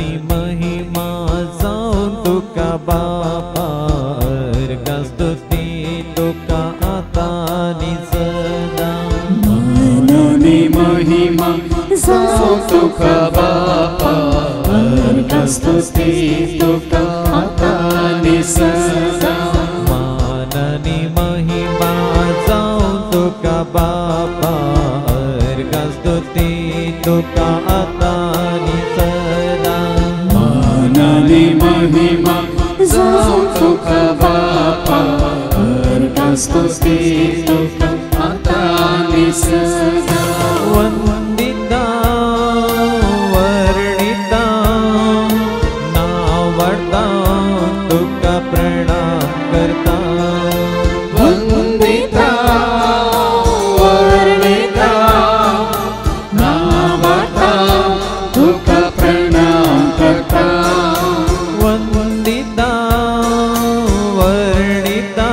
माननी महिमा जाऊन तुका बापा अर्घस्तुती तुका आता नि सदा माननी महिमा जाऊन तुका बापा अर्घस्तुती तुका आता नि सदा माननी महिमा जाऊन तुका बापा अर्घस्तुती तुका आता नि सदा माननी महिमा जाऊन तुका बापा अर्घस्तुती तुका आता नि सदा वंदिता वर्णिता नावडता तुका प्रणाम करता वंदिता वर्णिता नावडता तुका प्रणाम करता वंदिता वर्णिता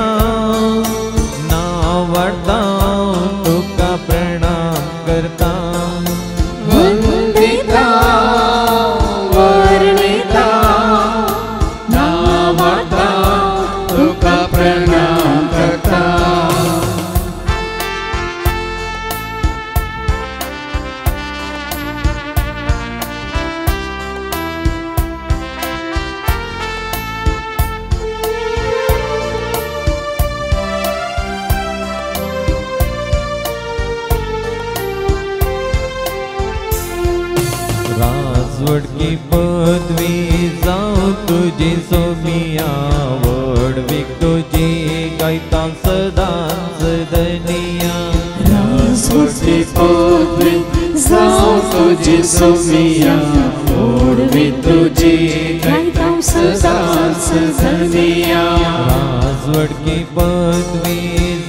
नावडता तुका प्रणाम करता वंदिता वर्णिता नावडता तुका प्रणाम करता राजवडकी पदवी जाऊं तुझी सोमिया वडवीक तुझी गायता सदांच धनिया राजवडकी पदवी जाऊं तुझी सोमिया वडवी तुझी गायता सदांच धनिया राजवडकी पदवी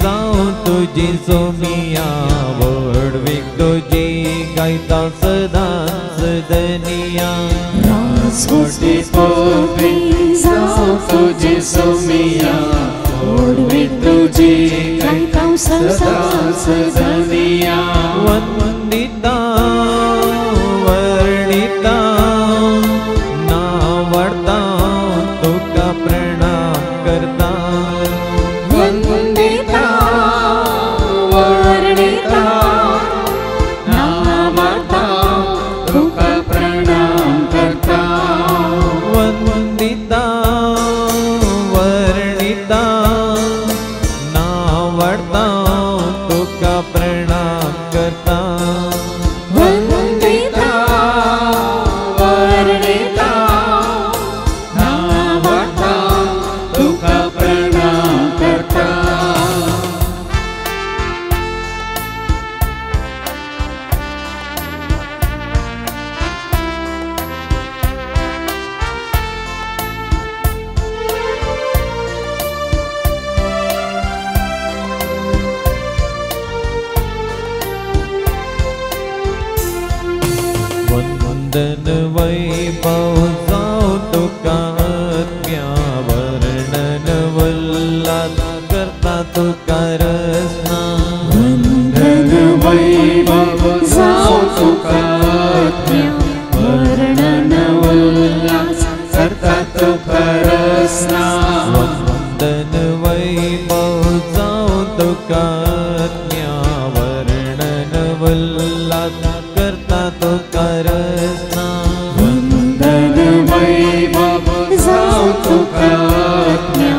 जाऊं तुझी सोमिया वडवीक तुझी गायता सदांच धनिया राजवडकी पदवी जाऊं तुझी सोमिया वडवी तुझी गायता सदांच धनिया वंदिता वर्णिता नावडता तुका प्रणाम करता वंदिता वर्णिता नावडता तुका प्रणाम करता वंदिता वर्णिता नावडता तुका प्रणाम करता वंदिता वर्णिता नावडता तुका प्रणाम करता वंदन वैभव जाऊं तुका आज्ञा वर्णन वल्लाद करता तुका रसना वंदन वैभव जाऊं तुका आज्ञा वर्णन उल्लास करता तुका रसना वंदन वैभव जाऊं तुका आज्ञा वर्णन वल्लाद करता तुका रसना वंदन वैभव जाऊं तुका आज्ञा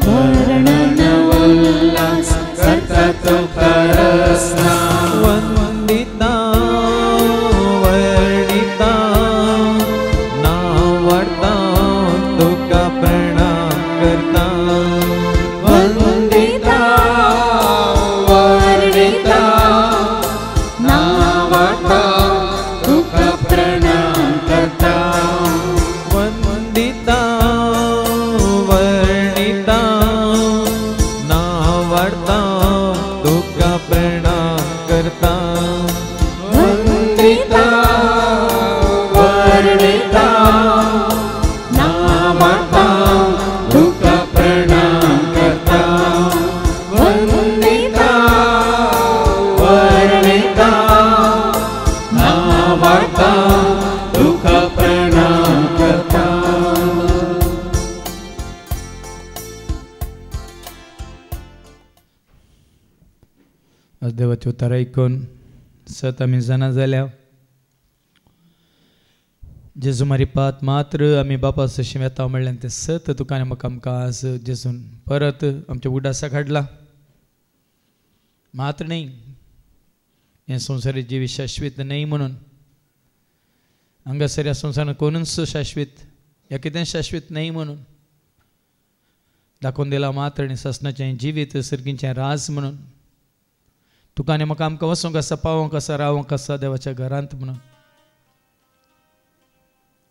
वर्णन उल्लास करता तुका रसना वंदिता वर्णिता नावडता तुका प्रणाम करता वंदिता वर्णिता नावडता तुका प्रणाम करता वंदिता वर्णिता नावडता तुका आज देवाचे उतार ऐकून सत आम्ही जाणा जाल्या जेजू मारी पात मात्र आम्ही बापा सशी येता म्हणल्यान ते सत तुकाने म्हाका आमकां आज जेजून परत आमच्या उडासा काडला मात्र नाही हे संवसारी जीवी शाश्वत नाही म्हणून हांगासर ह्या संवसारान कोणूच शाश्वत ह्या कितें शाश्वत नाही म्हणून दाखोवन दिला मात्र आनी ससनाचें जिवीत सर्गीचें राज म्हणून तुका आनी म्हाका आमकां वचूंक आसा पावोंक आसा रावोंक आसा देवाच्या घरांत म्हणून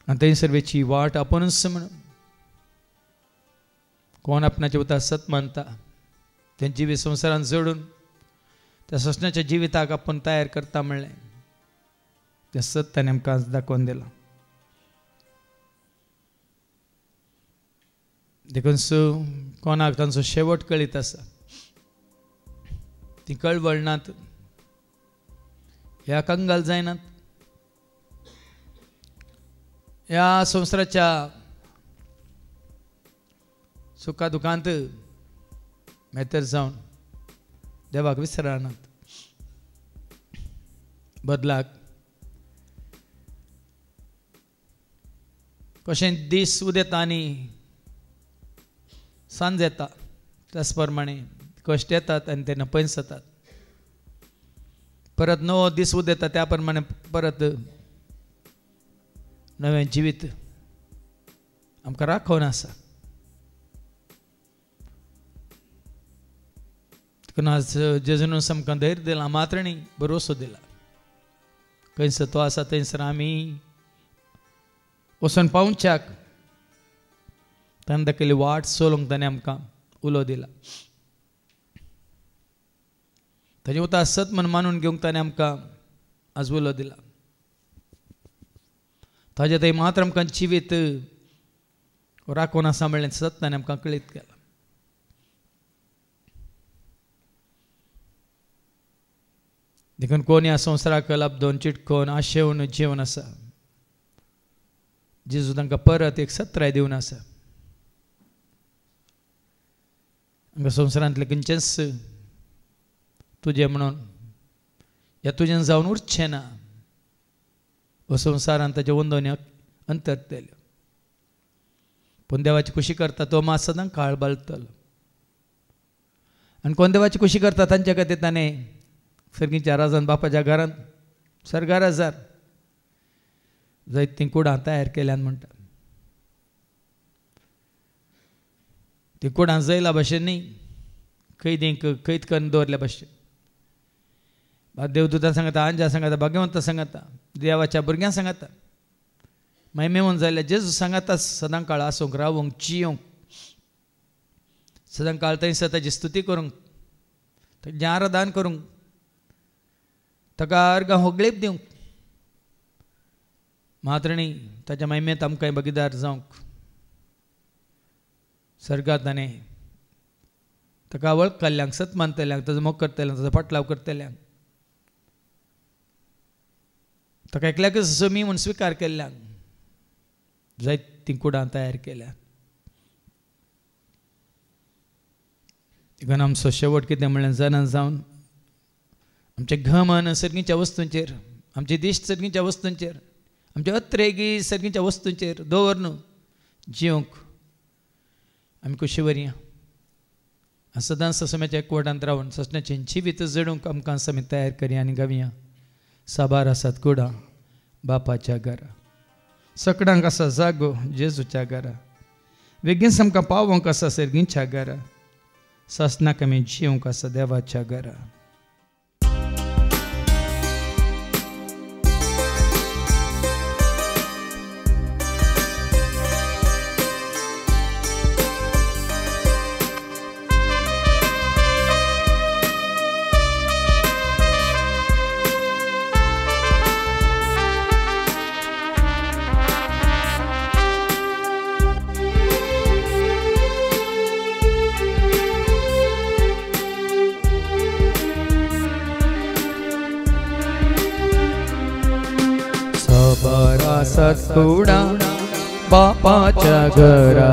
आनी थंयसर वेची वाट आपुणूच म्हणून कोण आपणाचे उतार सत मानता तें जिवीत संवसारान जोडून त्या ससनाच्या जिविताक आपूण तयार करता म्हणलें तें सत ताणें आमकां आज दाखोवन दिलां देखून कोणाक तांचो शेवट कळीत आसा ती कळवळनात ह्या कंगाल जायनात ह्या संवसाराच्या सुखा दुखांत मेतर जावन देवाक विसरनात बदलाक कशें दीस उदेता आनी सांज येता त्याच प्रमाणे कश्ट येतात आनी तेन्ना पयस जातात परत नवो दीस उदेता त्या प्रमाणे परत नवें जिवीत आमकां राखोवन आसा देखून आज जेजून आमकां धैर्य दिलां मात्र न्ही भरोसो दिला खंयसर तो आसा थंयसर आमी वचून पावच्याक ताणें दाखयली वाट चलोवंक ताणें आमकां उलो दिला ताजें उतार सत म्हूण मानून घेवंक ताणें आमकां आज उलो दिला ताजे थंय मात्र आमकां जिवीत राखोवन आसा म्हणलें सत ताणें आमकां कळीत केलां देखून कोण ह्या संवसाराक लाभदोन चिटकोवन आशेवन जेवन आसा जेजू तांकां परत एक सत्राय दिवन आसा हांगा संवसारांतलें खंयचेंच तुजें म्हणून ह्या तुजें जावन उरचें ना हो संवसारान ताचे वंदोन्याक अंतरतल्यो पूण देवाची खुशी करता तो मात सदांच काळ बाळगतलो आनी कोण देवाची खुशी करता तांचे खातीर ताणें सर्गीच्या राजान बापाच्या घरांत सरगार हजार जायतीं कुडां तयार केल्यान म्हणटा ती कुडां जैला भशेन न्ही कैदींक कैद करून दवरल्या भशेन देवदूतां सांगता आंजा सांगता भगवंता सांगता देवाच्या भुरग्यांक सांगता मागीर मेवून जाल्यार जेजू सांगता सदां काळ आसूंक रावूंक जियोंक सदां काळ थंयसर ताची स्तुती करूंक ताचें आराधन करूंक ताका अर्गां होगळेप दिवंक मात्र न्ही ताच्या महिमेंत आमकां भागीदार जावंक सर्गांत ताणें ताका वळख केल्ल्यांक सत मानतल्यांक ताचो मोग करतल्यांक ताचो पाटलाव करतल्यांक ताका एकल्याकच जमी म्हूण स्विकार केल्ल्यांक जायतीं कुडां तयार केल्यात देखून आमचो शेवट कितें म्हणल्यार जाणा जावन आमचे घमन सर्गीच्या वस्तूंचेर आमचे दिश्ट सर्गीच्या वस्तूंचेर आमचे अत्रेगी सर्गीच्या वस्तूंचेर दवरन जिवंक आमी खुशी वरया सदांच समेच्या एकवटांत रावन ससण्याचें जिवीत जडूंक आमकां आमी तयार करया आनी गावया साबार आसात कुडां बापाच्या घरा सकडांक आसा जागो जेजूच्या घरा बेगीन आमकां पावोंक आसा सर्गीच्या घरा ससनाक आमी जिवंक आसा देवाच्या घरा सतकुडा बापाच्या घरा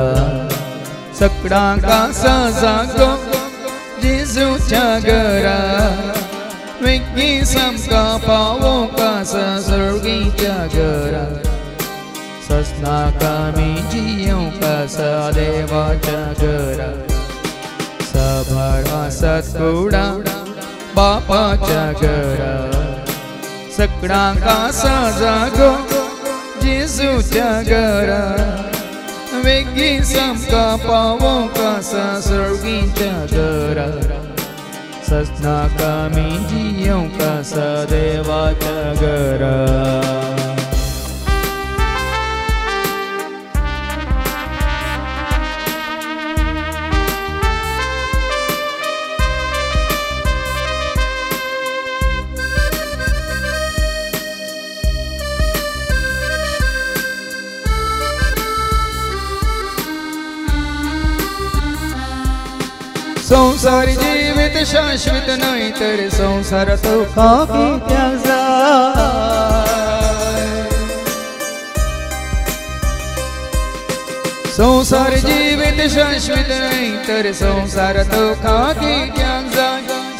सकडांक आसा जागो जेजूच्या घरा वेगी समका पावो कसा सर्गीच्या घरात ससना कामी जियो कसा देवाच्या घरात सभाळा सतकुडा बापाच्या घरात सगळ्यांका जागो जेजूच्या घरात वेगी समका पावो कसा सर्गीच्या घरात ससना कामी जियो कसा देवाच्या घरात संसार जीवित शाश्वत नाही तर संसार तो खाकी त्याचा संसार जीवित शाश्वत नाही तर संसार तो खाकी त्याचा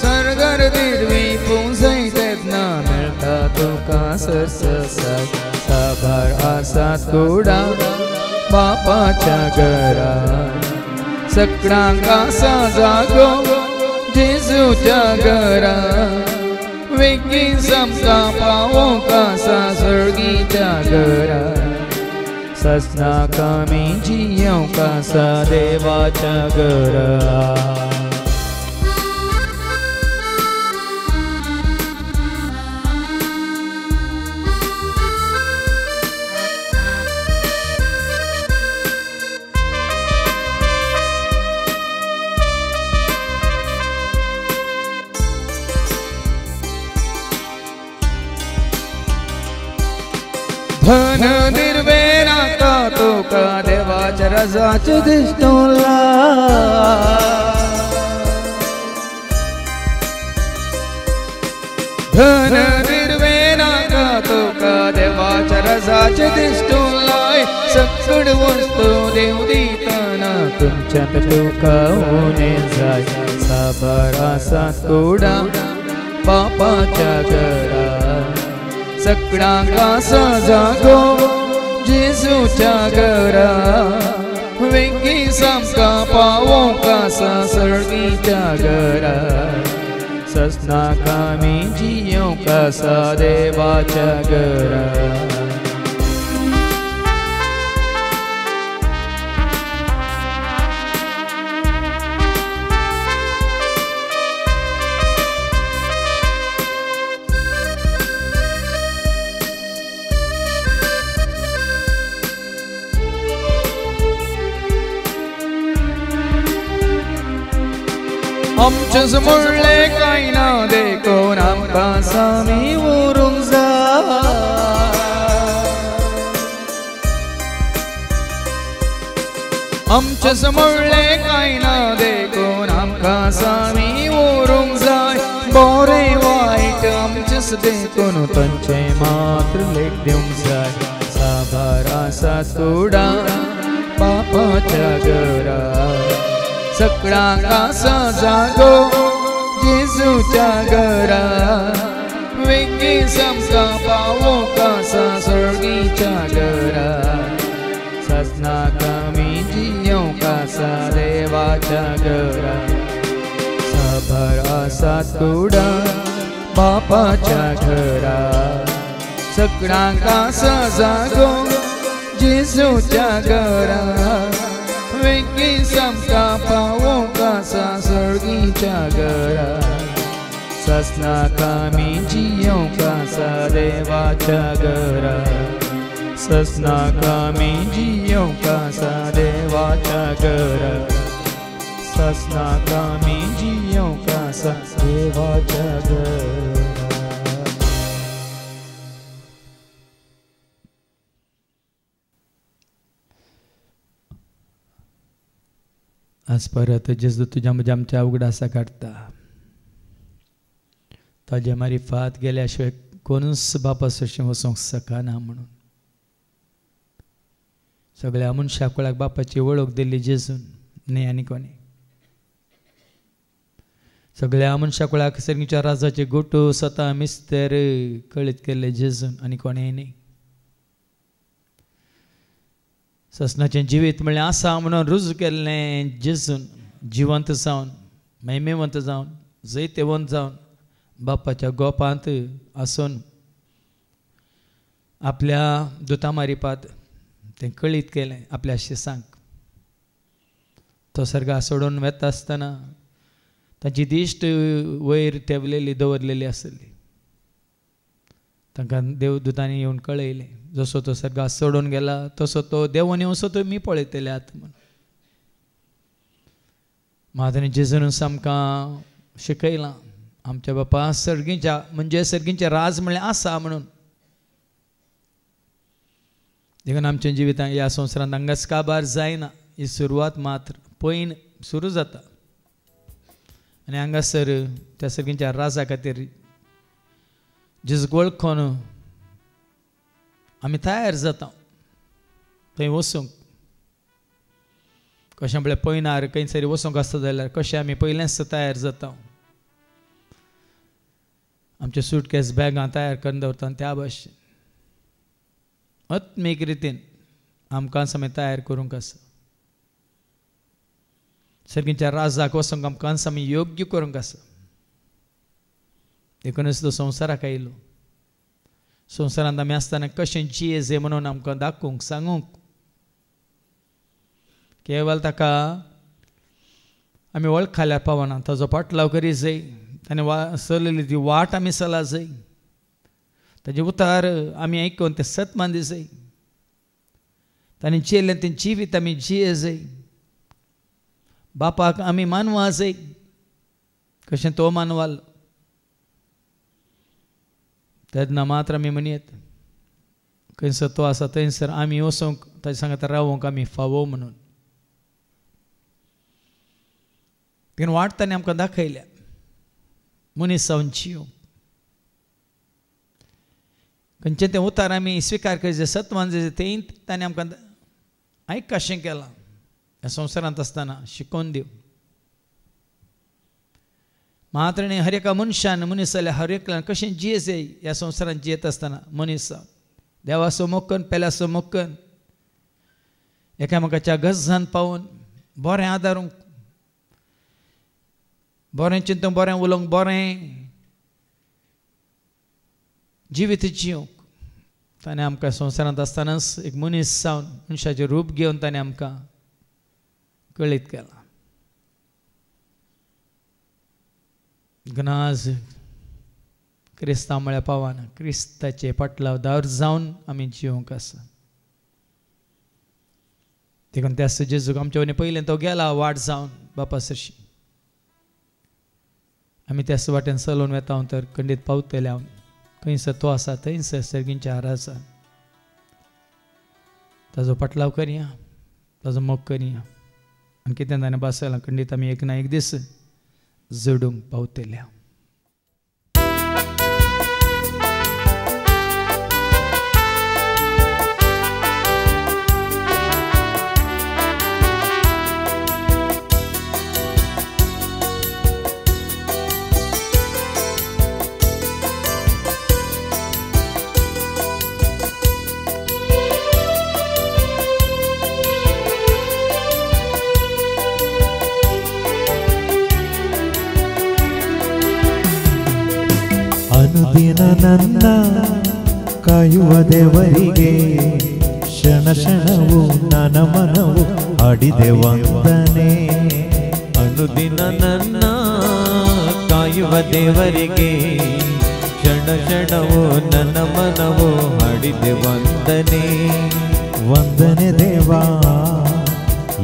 सरगर दिरवी पुंजई तेजना मिळता तुका सरससा साभार आसात कुडा बापाच्या घरात सगळ्यांका जागो जेजूच्या घरात वेगी समका पावो कसा सर्गीच्या घरात ससना कामी जियो कसा देवाच्या घरात धन निर्वे नाका तुका देवाच्या रजाचे दिसतोला धन निर्वे नाका तुका देवाच्या रजाचे दिसतोला सगळ वस्तू देव दिताना तुमच्यात तुका होणे जाय साभार आसात कुडा बापाच्या घरात सगळ्यांका जागो जेजूच्या घरात वेगी समका पावो कसा सर्गीच्या घरात ससना कामी जियो कसा देवाच्या घरात आमचे समोरले काय ना देखून आमका सामी उरूंक जाय आमचे समोरले काय ना देखून आमका सामी उरूंक जाय बरे वाईट आमचेच देखून तांचे मात्र लेख दिवंक जाय साभार आसात कुडा बापाच्या घरात सगळ्यांका जागो जेजूच्या घरात वेगी समका पावो कसा सर्गीच्या घरात ससना कामी जियो कसा देवाच्या घरात साभार आसात कुडा बापाच्या घरात सगळ्यांका जागो जेजूच्या घरात वेगी समका पावो कसा सर्गीच्या घरात ससना कामी जियो कसा देवाच्या घरात ससना कामी जियो कसा देवाच्या घरात ससना कामी जियो कसा देवाच्या घरात आज परत जेजू तुझ्या म्हणजे आमच्या अवघड आसा काढता ताजे मारी फात गेल्याशिवाय कोणूच बापा सशी वचूंक शकना म्हणून सगळ्या मनशाकुळाक बापाची वळख दिल्ली जेजून न्ही आनी कोणी सगळ्या मनशाकुळाक सर्गीच्या राजाचे गोटो स्वता मिस्तर कळीत केले जेजून आनी कोणेय न्ही. ससनाचें जिवीत म्हणलें आसा म्हणून रुजू केल्लें जेजून जिवंत जावन महिमेवंत जावन जैतेवंत जावन बापाच्या गोपांत आसून आपल्या दुता मारिपात तें कळीत केलें आपल्या शिसांक. तो सर्गा सोडून वेता आसतना तांची दिश्ट वयर ठेवलेली दवरलेली आसली. तांकां देवदूतांनी येवन कळयलें जसो तो सर्गा सोडून गेला तसो तो देवून येवसो तो मी पळयतले आत म्हूण. म्हातारी जेजून आमकां शिकयलां आमच्या बापा सर्गीच्या म्हणजे सर्गीचें राज म्हणलें आसा म्हणून. देखून आमच्या जिवितांत ह्या संवसारांत हांगाच काबार जायना ही सुरवात मात्र पयन सुरू जाता आनी हांगासर त्या सर्गीच्या राजा खातीर जेजूक वळखून आमी तयार जाता थंय वचूंक. कशें म्हळ्यार पयनार खंयसरी वचूंक आसता जाल्यार कशें आमी पयलेंच तयार जाता. आमचे सूटकेस बॅगां तयार करून दवरता त्या भाशेन आत्मीक रितीन आमकां आमी तयार करूंक आसा. सर्गीच्या राजाक वचूंक आमकां आमी योग्य करूंक आसा. देखूनच तो संवसाराक आयलो. संवसारांत आमी आसतना कशें जियेजे म्हणून आमकां दाखोवंक सांगूंक. केवळ ताका आमी वळखल्यार पावना ताजो पाटलाव करी जाय. ताणें चलयली ती वाट आमी चला जाय. ताजे उतार आमी आयकून तें सत मानले जाय. ताणें जियेलें तें जिवीत आमी जिये जाय. बापाक आमी मानवा जाय कशें तो मानवाल. तेन्ना मात्र आमी म्हणयत खंयसर तो आसा थंयसर आमी वचूंक ताजे सांगात रावूंक आमी फावो म्हणून. तेणें वाट ताणें आमकां दाखयल्या मनीस जावन जियोवंक. खंयचें तें उतार आमी स्विकार करचें सत्वान जें तें ताणें आमकां आयक कशें केलां ह्या संवसारांत आसतना शिकोवन दिव. मात्र हर एका मनशान मनीस जाल्यार हर एकल्यान कशें जियेचें ह्या संवसारांत जियेत आसतना मनीस जावन देवाचो मोक्कन पेल्याचो मोक्कन एकामेकाच्या गरजान पावून बरें आदारूंक बरें चिंतूंक बरें उलोवंक बरें जिवीत जियोवंक. ताणें आमकां संवसारांत आसतनाच एक मनीस जावन मनशाचें रूप घेवन ताणें आमकां कळीत केलां. आज क्रिस्तांव म्हळ्यार पावाना क्रिस्ताचे पाटलावदार जावन आमी जियोवंक आसा. देखून त्या जेजूक आमचे वनी पयलें तो गेला वाट जावन बापा सरशी. आमी त्याच वाटेन चलोवन वेता हांव तर खंडीत पावतले हांव खंयसर तो आसा थंयसर सर्गीच्या आरासा ताजो पाटलाव करया ताजो मोग करया आनी कितें ताणें बासयलां खंडीत आमी एक ना एक दीस जडूंक पावतले. ಅನುದಿನ ನನ್ನ ಕಾಯುವ ದೇವರಿಗೆ ಕ್ಷಣ ಕ್ಷಣವು ನನ್ನ ಮನವು ಹಾಡಿದೆ ವಂದನೆ. ಅನುದಿನ ನನ್ನ ಕಾಯುವ ದೇವರಿಗೆ ಕ್ಷಣ ಕ್ಷಣವು ನನ್ನ ಮನವು ಹಾಡಿದೆ ವಂದನೆ. ವಂದನೆ ದೇವಾ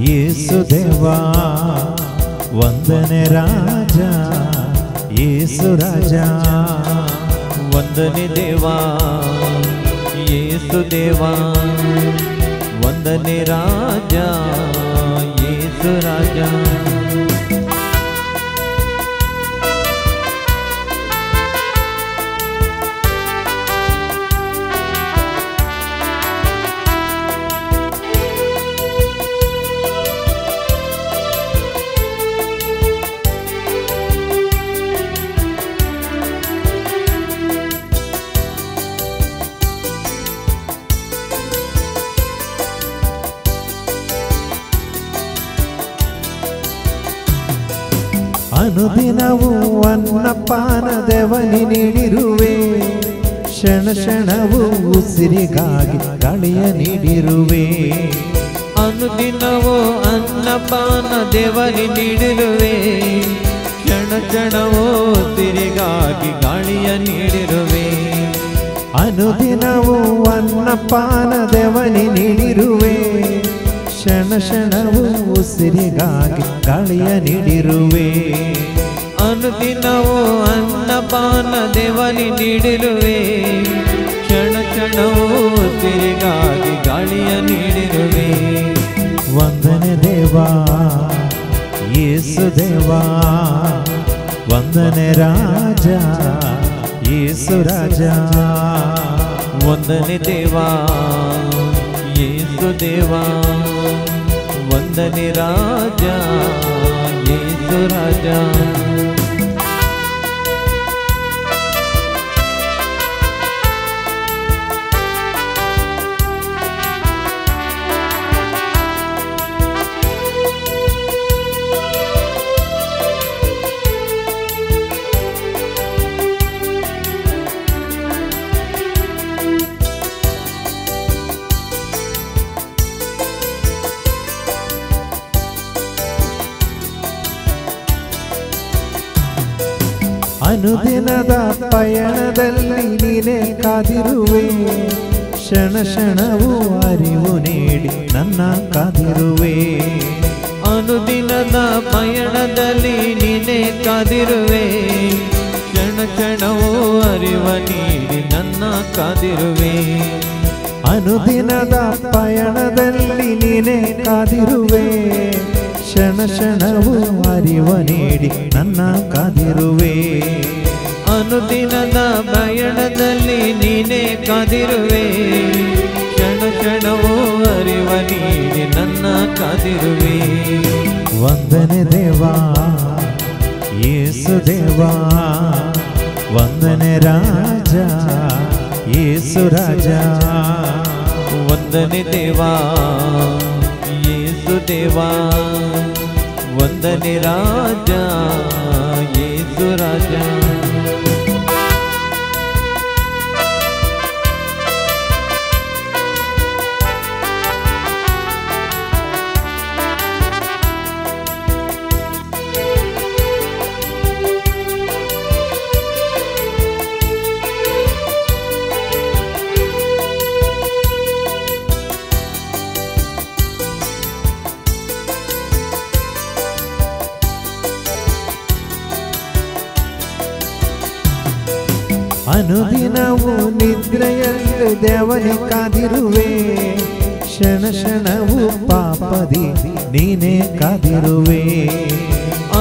ಯೇಸು ದೇವಾ ವಂದನೆ ರಾಜ ಯೇಸು ರಾಜ. ವಂದನೆ ದೇವಾ ಯೇಸು ದೇವಾ ವಂದನೆ ರಾಜ ಯೇಸು ರಾಜ. ಅನುದಿನವೂ ಅನ್ನಪಾನದವನಿ ನೀಡಿರುವೆ, ಕ್ಷಣ ಕ್ಷಣವೂ ಉಸಿರಿಗಾಗಿ ಗಾಳಿಯ ನೀಡಿರುವೆ. ಅನುದಿನವೂ ಅನ್ನಪಾನ ದೇವನಿ ನೀಡಿರುವೆ, ಕ್ಷಣ ಕ್ಷಣವೂ ಉಸಿರಿಗಾಗಿ ಗಾಳಿಯ ನೀಡಿರುವೆ. ಅನುದಿನವೂ ಅನ್ನಪಾನದವನಿ ನೀಡಿರುವೆ, ಕ್ಷಣ ಕ್ಷಣವೂ ಉಸಿರಿಗಾಗಿ ಗಾಳಿಯ ನೀಡಿರುವೆ. ಅನುದಿನವೂ ಅನ್ನಪಾನ ದೇವನಿ ನೀಡಿರುವೆ, ಕ್ಷಣ ಕ್ಷಣವೂ ಉಸಿರಿಗಾಗಿ ಗಾಳಿಯ ನೀಡಿರುವೆ. ವಂದನೆ ದೇವಾ ಯೇಸು ದೇವಾ, ವಂದನೆ ರಾಜ ಯೇಸು ರಾಜ. ವಂದನೆ ದೇವಾ ಯೇಸು ದೇವಾ, ವಂದನೆ ರಾಜ ಯೇಸು ರಾಜ. ಅನುದಿನದ ಪಯಣದಲ್ಲಿ ನೀನೇ ಕಾದಿರುವೆ, ಕ್ಷಣ ಕ್ಷಣವೂ ಅರಿವು ನೀಡಿ ನನ್ನ ಕಾದಿರುವೆ. ಅನುದಿನದ ಪಯಣದಲ್ಲಿ ನೀನೇ ಕಾದಿರುವೆ, ಕ್ಷಣ ಕ್ಷಣವೂ ಅರಿವ ನೀಡಿ ನನ್ನ ಕಾದಿರುವೆ. ಅನುದಿನದ ಪಯಣದಲ್ಲಿ ನೀನೇ ಕಾದಿರುವೆ, ಕ್ಷಣ ಕ್ಷಣವೂ ಅರಿವ ನೀಡಿ ನನ್ನ ಕಾದಿರುವೆ. ಅನುದಿನದ ಪಯಣದಲ್ಲಿ ನೀನೇ ಕಾದಿರುವೆ, ಕ್ಷಣ ಕ್ಷಣವೂ ಅರಿವ ನೀಡಿ ನನ್ನ ಕಾದಿರುವೆ. ವಂದನೆ ದೇವಾ ಯೇಸು ದೇವಾ, ವಂದನೆ ರಾಜ ಯೇಸು ರಾಜ. ವಂದನೆ ದೇವಾ ಯೇಸು ದೇವಾ, ವಂದನೆ ರಾಜ ಯೇಸು ರಾಜ. ಅನುದಿನವೂ ನಿದ್ರೆಯಲ್ಲೂ ದೇವನಿ ಕಾದಿರುವೆ, ಕ್ಷಣ ಕ್ಷಣವೂ ಪಾಪದಿ ನೀನೇ ಕಾದಿರುವೆ.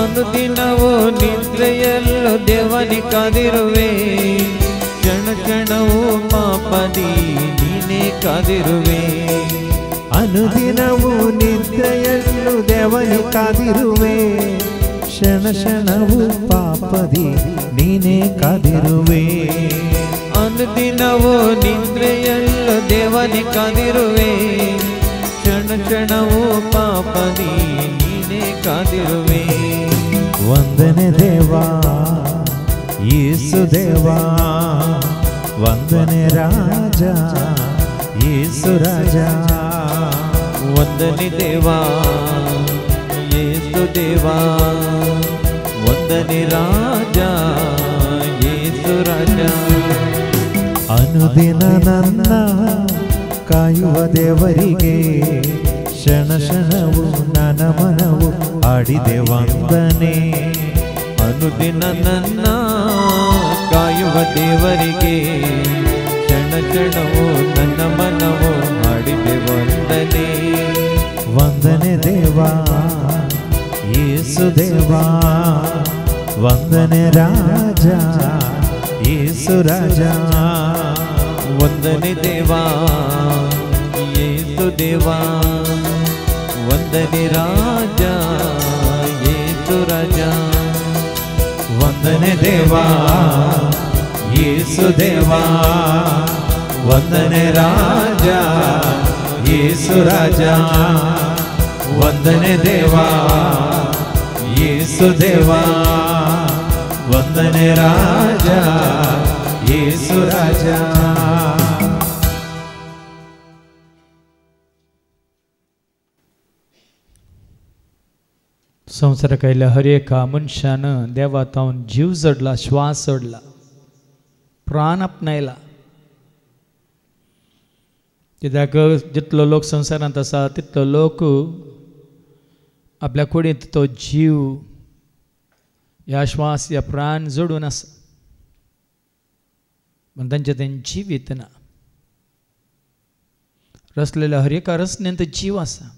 ಅನುದಿನವೂ ನಿದ್ರೆಯಲ್ಲೂ ದೇವನಿ ಕಾದಿರುವೆ, ಕ್ಷಣ ಕ್ಷಣವೂ ಪಾಪದಿ ನೀನೇ ಕಾದಿರುವೆ. ಅನುದಿನವೂ ನಿದ್ರೆಯಲ್ಲೂ ದೇವನಿ ಕಾದಿರುವೆ, ಕ್ಷಣ ಕ್ಷಣವೂ ಪಾಪದಿ ನೀನೇ ಕಾದಿರುವೆ. ಅನುದಿನವೂ ನಿದ್ರೆಯಲ್ಲೂ ದೇವನಿ ಕಾದಿರುವೆ, ಕ್ಷಣ ಕ್ಷಣವೂ ಪಾಪದಿ ನೀನೇ ಕಾದಿರುವೆ. ವಂದನೆ ದೇವಾ ಯೇಸು ದೇವಾ, ವಂದನೆ ರಾಜ ಯೇಸು ರಾಜ. ವಂದನೆ ದೇವಾ ಯೇಸು ದೇವಾ, ವಂದನೆ ರಾಜ ಯೇಸು ರಾಜ. ಅನುದಿನ ನನ್ನ ಕಾಯುವ ದೇವರಿಗೆ, ಕ್ಷಣ ಕ್ಷಣವು ನನ್ನ ಮನವು ಆಡಿದೆ ವಂದನೆ. ಅನುದಿನ ನನ್ನ ಕಾಯುವ ದೇವರಿಗೆ, ಕ್ಷಣ ಕ್ಷಣವು ನನ್ನ ಮನವು ಮಾಡಿದೆ ವಂದನೆ. ವಂದನೆ ದೇವಾ ಯೇಸು ದೇವಾ, ವಂದನೆ ರಾಜ ಯೇಸು ರಾಜ. ವಂದನೆ ದೇವಾ ಯೇಸು ದೇವಾ, ವಂದನೆ ರಾಜ ಯೇಸು ರಾಜ. ವಂದನೆ ದೇವಾ ಯೇಸು ದೇವಾ, ವಂದನೆ ರಾಜ ಯೇಸು ರಾಜ. ವಂದನೆ ದೇವಾ ಯೇಸು ದೇವಾ, वंदने राजा येसु राजा. संवसाराक आयिल्ल्या हर एका मनशानं देवात हांव जीव जोडला, श्वास सोडला, प्राण आपणायला. कित्याक जितलो लोक संवसारांत आसा तितलो लोक आपल्या कुडींत तो जीव, ह्या श्वास, ह्या प्राण जोडून आसा, पण तांचे तें जिवीत ना. रचलेल्या हर एका रचनेंत जीव आसा.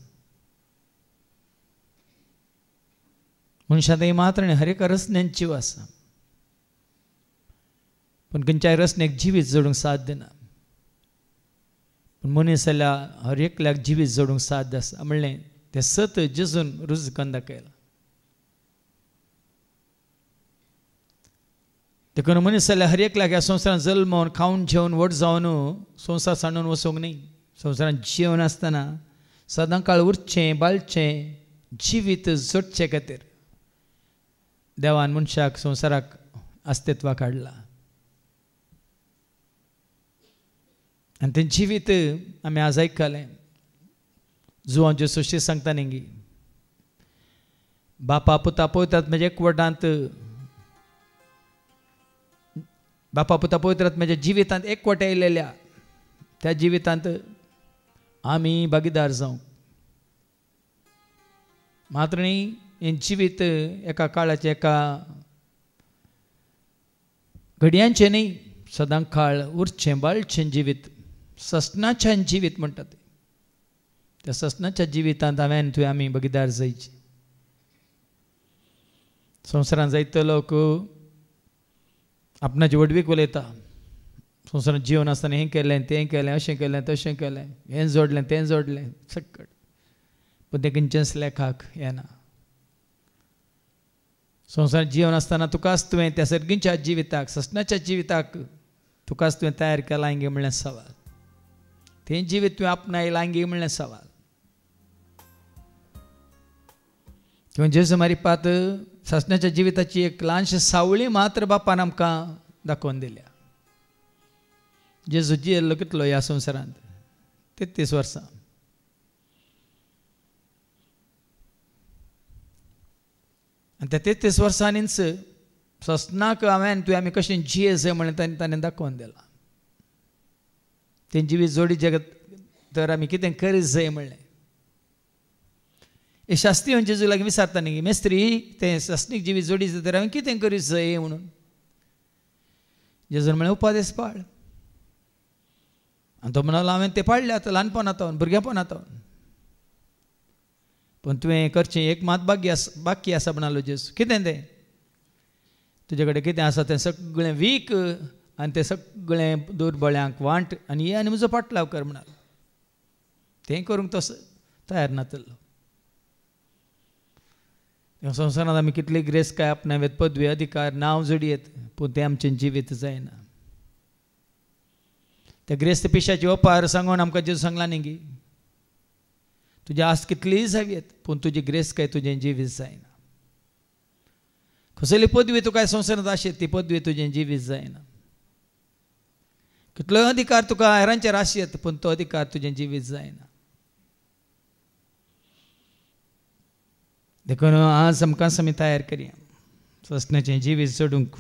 मनशांत मात्र हर एका रचनेंत जीव आसा, पण खंयच्याय रचनेक जिवीत जोडूंक साध्य ना. पण मनीस जाल्या हर एकल्याक जिवीत जोडूंक साध्य आसा. म्हणलें तें सत जेजून रुजू करून दाखयलां. देखून मनीस जाल्यार हर एकल्याक ह्या संवसारांत जल्मोवन खावन जेवन व्हड जावन संवसार सांडून वचूंक न्ही. संवसारांत जिवन आसतना सदां काळ उरचें, बाळचें, जिवीत जोडचे खातीर देवान मनशाक संवसाराक अस्तित्वाक हाडला. आनी तें जिवीत आमी आज आयकलें. जुवां जेसूशी सांगता न्ही, बापा पुता पवित्र आत्म्याच्या एकवटांत, बापा पुता पवित्र आत्म्याच्या जिवितांत एकवट येयलेल्या त्या जिवितांत आमी भागीदार जावंक. मात्र न्ही हें जिवीत एका काळाचें, एका घडयांचें न्ही, सदां काळ उरचें, बाळचें जिवीत, ससनाचें जिवीत म्हणटात. त्या ससनाच्या जिवितांत हांवें तुवें आमी भागीदार जायची. संवसारांत जायतो लोक आपणाची वडवीक उलयता. संवसारांत जिवन आसतना हें केलें, तें केलें, अशें केलें, तशें केलें, हें जोडलें, तें जोडलें, सकट. पूण तें खंयचेंच लेखाक येना. संवसारांत जिवन आसतना तुकाच तुवें त्या सर्गींच्या जिविताक, ससनाच्या जिविताक तुकाच तुवें तयार केलां गे म्हणलें सवाल. तें जिवीत तुवें आपणायलां गे म्हणलें सवाल. किंवा जेजू मारिपात ससनाच्या जिविताची एक ल्हानशी सावळी मात्र बापान आमकां दाखोवन दिल्या. जेजू जियेल्लो कितलो ह्या संवसारांत? 33 वर्सां. आनी त्या 33 वर्सांनीच ससनाक हांवें तुवें आमी कशें जिये जाय म्हणून ताणें दाखोवन दिलां. तें जिवीत जोडी जगत तर आमी कितें करीत जाय म्हणलें. एक शास्त्री जेजू लागीं विचारता न्ही, मेस्त्री तें ससनीक जिवीत जोडी जाय तर हांवें कितें करीत जाय म्हणून. जेजून म्हळें उपादेश पाळ. आनी तो म्हणलो हांवें तें पाळलें आतां ल्हानपणांतावन, भुरगेपणांतावन. पूण तुवें करचें एक मात बाकी आसा म्हणलो जेजू. कितें तें? तुजे कडेन कितें आसा तें सगळें वीक आनी तें सगळें दुर्बळ्यांक वांट आनी ये आनी म्हजो पाटलाव कर म्हणालो. तें करूंक तो तयार नातलो. संवसारांत आमी कितली ग्रेस काय आपणावेत, पदवी, अधिकार, नांव जोडयेत, पूण तें आमचें जिवीत जायना. त्या ग्रेस्त पिशाची ओपार सांगून आमकां जेजू सांगला न्ही गी, तुजी आस्त कितलीय जावीत पूण तुजी ग्रेस काय तुजें जिवीत जायना. कसली पदवी तुका संवसारांत आशीत ती पदवी तुजें जिवीत जायना. कितलो अधिकार तुका हेरांचेर आशीत पूण तो अधिकार तुजें जिवीत जायना. देखून आज आमकां आमी तयार करया ससनाचें जिवीत जोडूंक.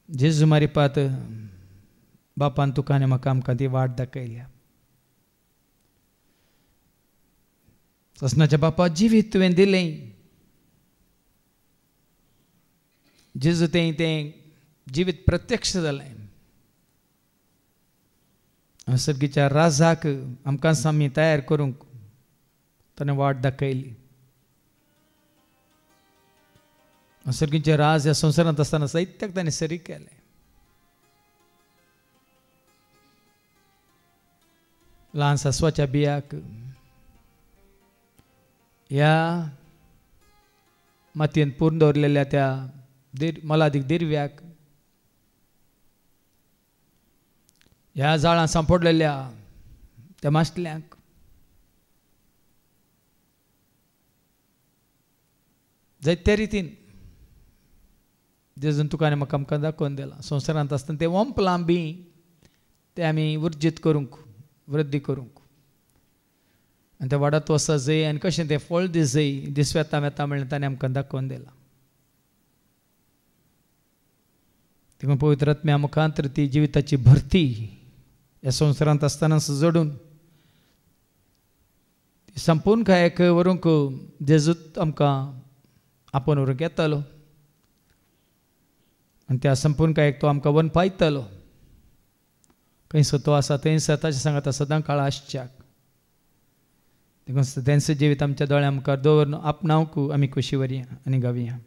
जेजू मारिपात बापान तुका आनी म्हाका आमकां ती वाट दाखयल्या. ससनाच्या बापा जिवीत तुवें दिलें. जेजू तें जिवीत प्रत्यक्ष जालें. सर्गीच्या राजाक आमकां आमी तयार करूंक ताणें वाट दाखयली. सर्गीचें राज ह्या संवसारांत आसतना साहित्याक ताणें सरी केलें. ल्हान सासवाच्या बियाक, ह्या मातयेंत पुरून दवरलेल्या त्या मोलादीक दिरव्याक, ह्या जाळां सांपडलेल्या त्या माश्टल्यांक, जायत्या रितीन जेजून तुका आनी म्हाका आमकां दाखोवन दिला. संवसारांत आसतना ते वंप लांबी ते आमी वर्जीत करूंक, वृद्धी करूंक आनी ते वाडत वचत जंय आनी कशें तें फळ दीस जंय दीस वेता वेता म्हणलें ताणें आमकां दाखोवन दिला. देखून पवित्र आत्म्या मुखांतर ती जिविताची भरती ह्या संवसारांत आसतना जोडून ती संपूर्ण कांयक व्हरूंक जेजूच आमकां आपोवन व्हरूंक येतालो आनी त्या संपूर्ण कांयक तो आमकां वन पायतलो. खंयसर तो आसा थंयसर ताचे सांगात सदां काळ आसच्याक. देखून तेंचें जिवीत आमच्या दोळ्यां मुखार दवरून आपणावंक आमी खोशी व्हरया आनी गावया.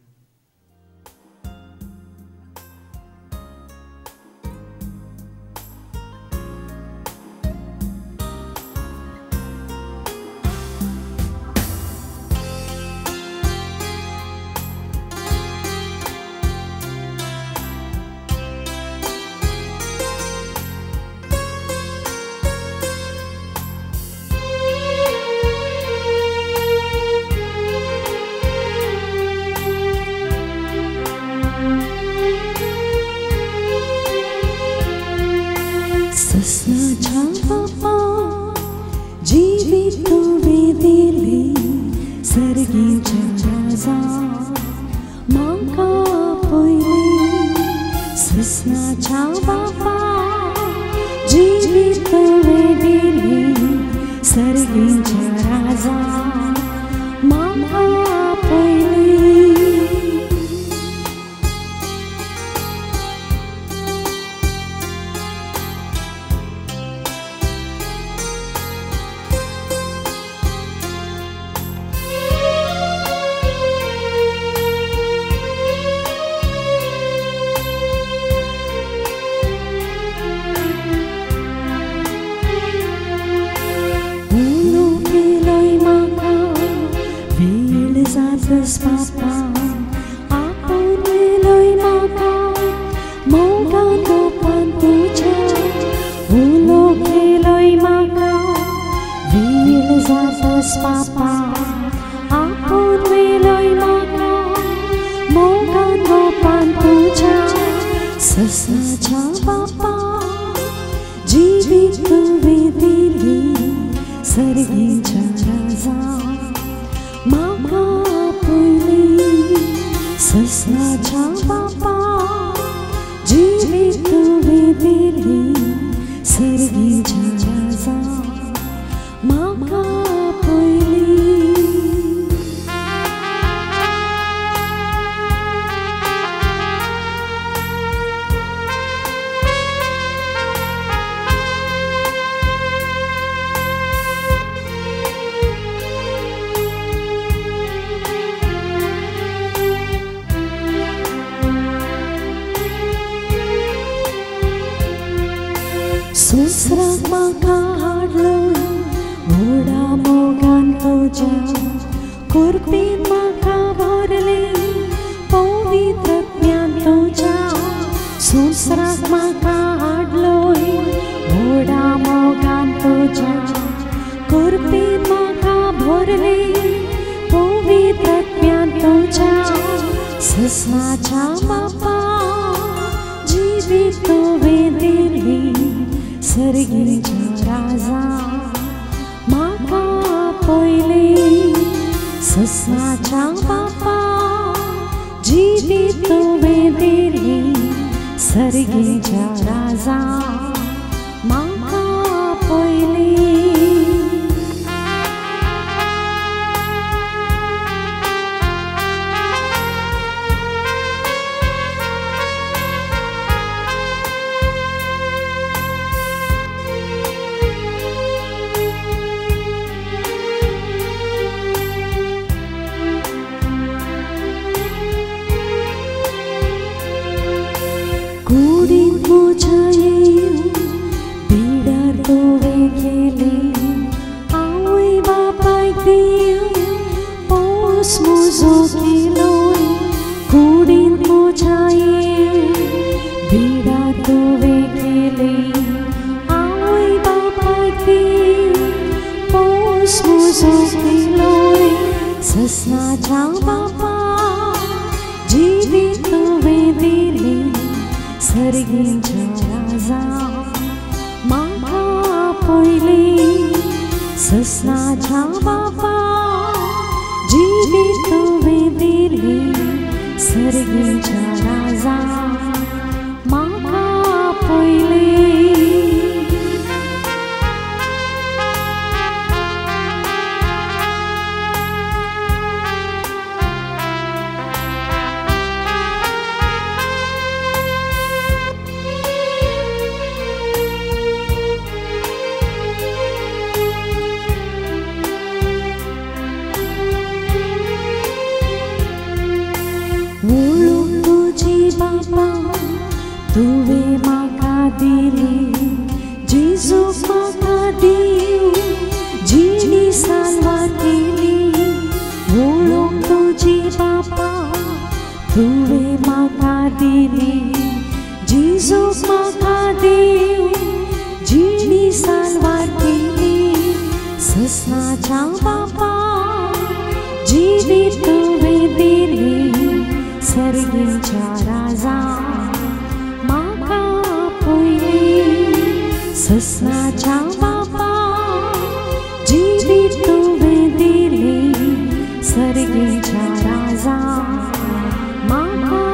Sasna chang papa सर्गींच्या राजा माका पयली ससनाच्या बापा जिवीत तुवें दिली सर्गींच्या राजा माका पयली तुवें म्हाका दिली जेजू म्हाका दिव जिणी साल्वार केली वळोवंक तुजी बापा तुवें म्हाका दिली जेजू म्हाका दिव जिणी साल्वार केली ससनाच्या बापा जिवीत तुवें दिली सर्गींच्या राजा ससनाच्या बापा जिवीत तुवें दिली सर्गींच्या राजा म्हाका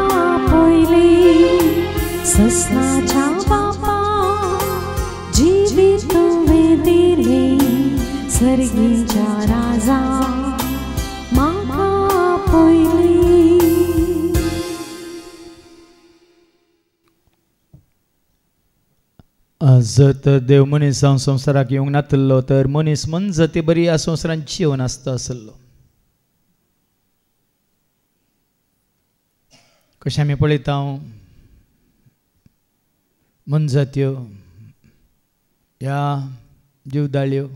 पयली ससनाच्या बापा जिवीत तुवें दिली सर्गींच्या राजा म्हाका पयली जर तर देव मनीस जावन संवसाराक येवंक नासलो तर मनीस मनजती बरी ह्या संवसारांत जिवन आसता आसलो. कशें आमी पळयता मनजत्यो ह्या जीवदाळ्यो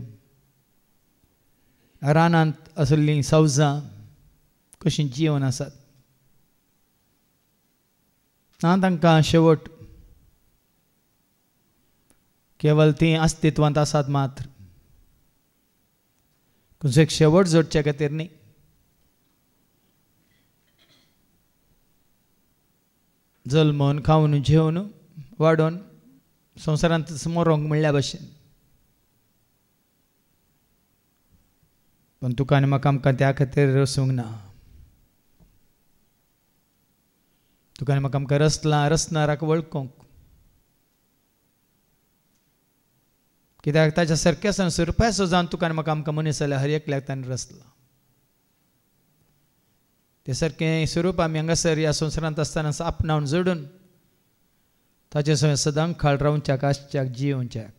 रानांत आसलीं सावजां कशीं जिवन आसात ना तांकां शेवट केवल ती अस्तित्वांत आसात मात्र एक शेवट जोडचे खातीर न्ही. जल्मोन खावन जेवन वाडोवन संवसारांत मरोंक म्हणल्या भशेन पण तुका आनी म्हाका आमकां त्या खातीर रसूंक ना. तुका आनी म्हाका आमकां रचणाराक वळखूंक कित्याक ताच्या सारक्या संस्वरुपाचो जावन तुका आनी म्हाका आमकां मनीस जाल्यार हर एकल्याक ताणें रचला. ते सारकें स्वरूप आमी हांगासर ह्या संवसारांत आसतना आपणावन जोडून ताचे सवय सदांच खाळ रावच्याक आसच्याक जियोवच्याक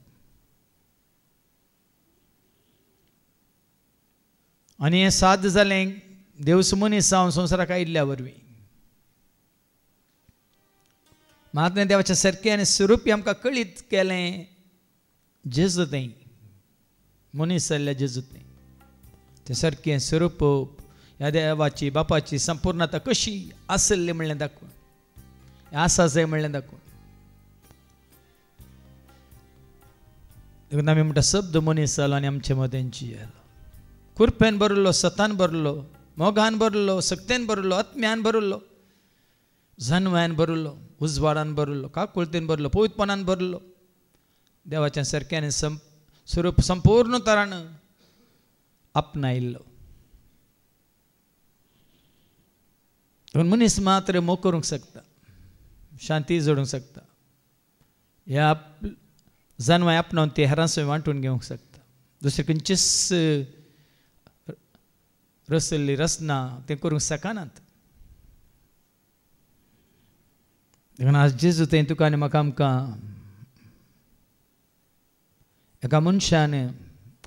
आनी हें साध्य जालें देवस मनीस जावन संवसाराक आयिल्ल्या वरवीं. महात्म्या देवाचें सारकें आनी स्वरूप आमकां कळीत केलें जेजूतें मनीस जाल्ल्या जेजूतें. तें सारकें स्वरूप ह्या देवाची बापाची संपूर्णता कशी आसली म्हणलें दाखोवन आसा जाय म्हणलें दाखोवन देखून आमी म्हणटा शब्द मनीस जालो आनी आमचे मदें जियेलो. कुरपेन भरलो सतान भरलो मोगान भरलो सक्तेन भरलो आत्म्यान भरलो जन्म्यान भरलो उजवाडान भरलो काकुळतेन भरलो पवित्रपणान भरलो देवाच्या सारक्यान स्वरूप संपूर्ण तरान आपणायिल्लो. मनीस मात्र मोग करूंक शकता शांती जोडूंक शकता ह्या जन्माय आपणावन ते हेरांसय वांटून घेवंक शकता. दुसरे खंयचीच रचल्ली रचना ते करूंक शकनात. देखून आज जेजू तें तुका आनी म्हाका आमकां एका मनशान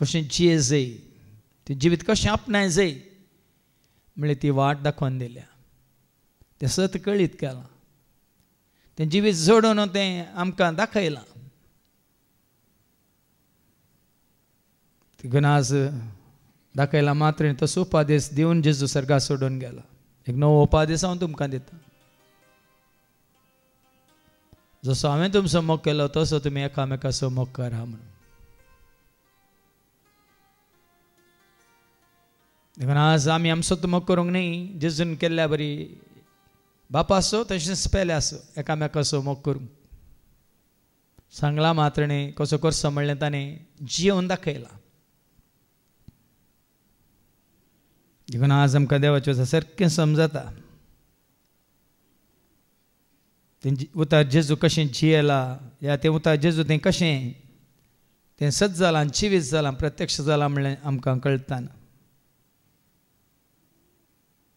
कशें जिये जाय तें जिवीत कशें आपणाय जाय म्हणल्यार ती वाट दाखोवन दिल्या. तें सत कळीत केलां तें जिवीत जोडून तें आमकां दाखयलां. देखून आज दाखयला मात्र तसो उपादेश दिवन जेजू सर्गा सोडून गेला. एक नवो उपादेश हांव तुमकां दिता. जसो हांवें तुमचो मोग केलो तसो तुमी एकामेकाचो मोग करा म्हणून. देखून आज आमी आमचो मोग करूंक न्ही जेजून केल्ल्या बरी बापा आसो तशेंच पेले आसो एकामेकाचो मोग करूंक सांगला मात्र न्ही कसो करचो म्हणलें ताणें जिवन दाखयला. देखून आज आमकां देवाचें सारकें समजता तें उतार जेजू कशें जियेला या तें उतार जेजू तें कशें तें सच जालां जिवीत जालां प्रत्यक्ष जालां म्हणलें आमकां कळटा.